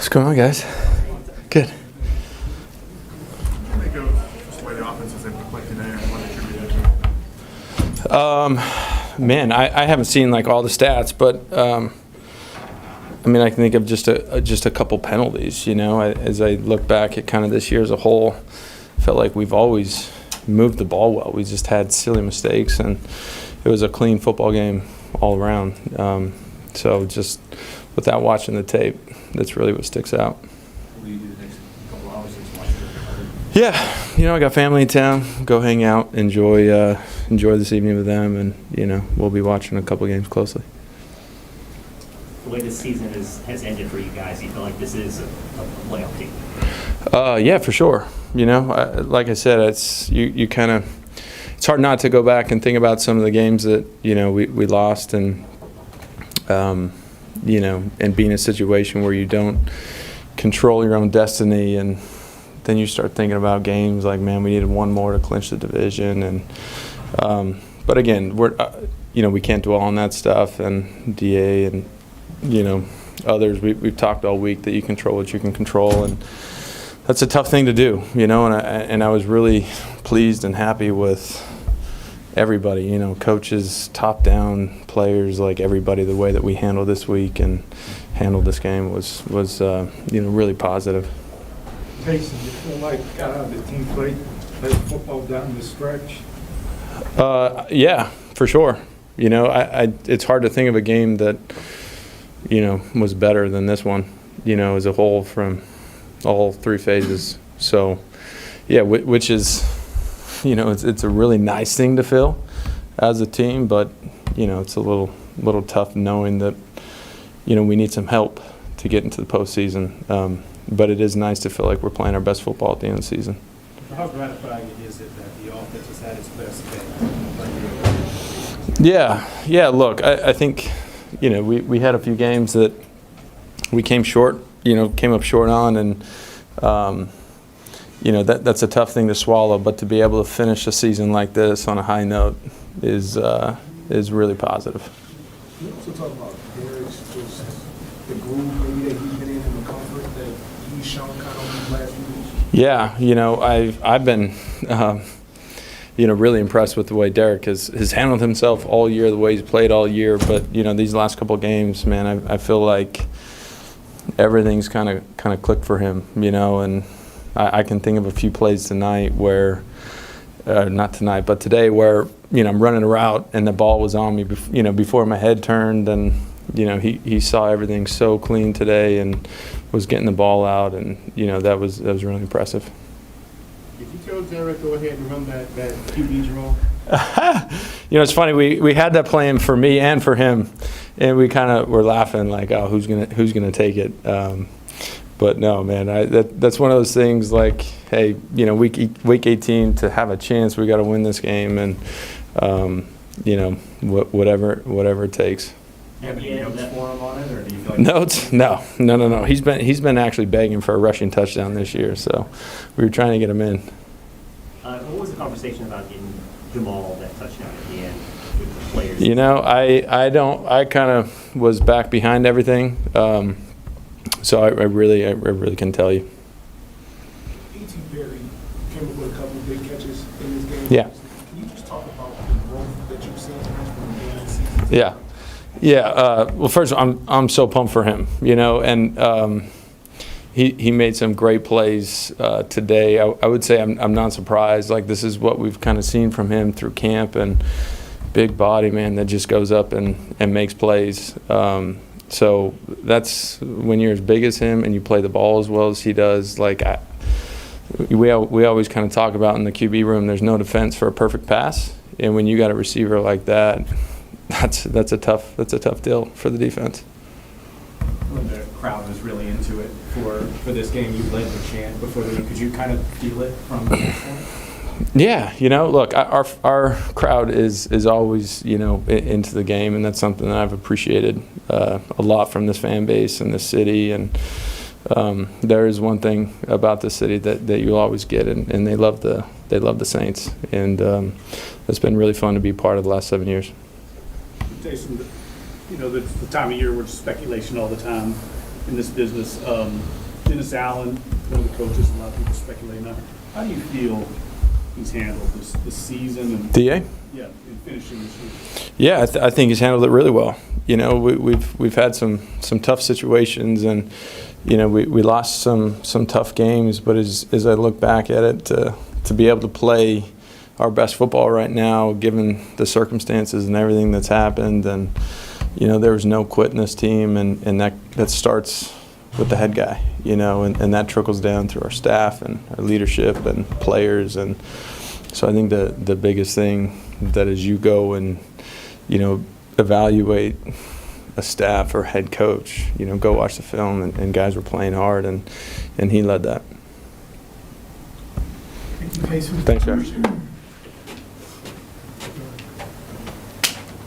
What's going on, guys? Good. What do you think of just the way the offense is able to play today and what it attributed to? Man, I haven't seen like all the stats, but I mean, I can think of just a couple penalties. You know, as I look back at kind of this year as a whole, I felt like we've always moved the ball well. We just had silly mistakes, and it was a clean football game all around. So just without watching the tape, that's really what sticks out. What do you do the next couple hours to watch it? Yeah, you know, I got family in town. Go hang out, enjoy this evening with them, and you know, we'll be watching a couple games closely. The way this season has ended for you guys, you feel like this is a playoff team? Yeah, for sure. You know, like I said, it's you kind of. It's hard not to go back and think about some of the games that you know we lost, and you know, and be in a situation where you don't control your own destiny, and then you start thinking about games like, man, we needed one more to clinch the division, and but again, we're you know, we can't dwell on that stuff, and DA and you know others. We've talked all week that you control what you can control, and that's a tough thing to do, you know. And I was really pleased and happy with everybody, you know, coaches, top down, players, like everybody. The way that we handled this week and handled this game was you know, really positive. Taysom, you feel like the team played football down the stretch? Yeah, for sure. You know, it's hard to think of a game that you know was better than this one, you know, as a whole from all three phases. So yeah, which is, you know, it's a really nice thing to feel as a team, but you know, it's a little tough knowing that you know we need some help to get into the postseason. But it is nice to feel like we're playing our best football at the end of the season. How gratifying is it that the offense has had its best game? Yeah. Look, I think you know we had a few games that we came up short on, and you know that's a tough thing to swallow. But to be able to finish a season like this on a high note is really positive. You also talk about Derek's just the groove maybe that he's been in the comfort that he's shown kind of these last few weeks. Yeah, you know, I've been you know, really impressed with the way Derek has handled himself all year, the way he's played all year. But you know, these last couple of games, man, I feel like everything's kind of clicked for him, you know. And I can think of a few plays tonight where, not tonight, but today, where you know I'm running a route and the ball was on me, you know, before my head turned, and you know he saw everything so clean today and was getting the ball out, and you know that was really impressive. Did you tell Derek go ahead and run that QB draw? You know, it's funny. We had that plan for me and for him, and we kind of were laughing like, oh, who's gonna take it? But no, man, that's one of those things. Like, hey, you know, week 18 to have a chance, we got to win this game, and you know, whatever it takes. Do you have any notes for him on it, or do you feel like Notes? No. He's been actually begging for a rushing touchdown this year, so we were trying to get him in. What was the conversation about getting Jamal that touchdown at the end with the players? You know, I kind of was back behind everything, so I really can tell you. E.T. Berry came up with a couple of big catches in this game. Yeah. Can you just talk about the growth that you've seen from the game this season? Yeah. Well, first, I'm so pumped for him, you know, and he made some great plays today. I would say I'm not surprised. Like, this is what we've kind of seen from him through camp, and big body, man, that just goes up and makes plays. So that's when you're as big as him and you play the ball as well as he does. Like, we always kind of talk about in the QB room, there's no defense for a perfect pass, and when you got a receiver like that, that's a tough deal for the defense. When the crowd was really into it for this game, you led the chant before the game. Could you kind of feel it from the point? Yeah, you know, look, our crowd is always, you know, into the game, and that's something that I've appreciated a lot from this fan base and this city. And there is one thing about the city that you'll always get, and they love the Saints, and it's been really fun to be part of the last 7 years. Taysom, you know, the time of year where speculation all the time. in this business. Dennis Allen, one of the coaches, a lot of people speculating on. How do you feel he's handled this season? And, DA? yeah, in finishing this year. Yeah, I think he's handled it really well. You know, we've had some tough situations, and you know we lost some tough games. But as I look back at it, to be able to play our best football right now, given the circumstances and everything that's happened, and you know there was no quit in this team, and that starts with the head guy. You know, and that trickles down through our staff and our leadership and players, and so I think the biggest thing that as you go and you know evaluate a staff or head coach, you know, go watch the film, and guys were playing hard, and he led that. Thank you, Taysom. Thanks, guys.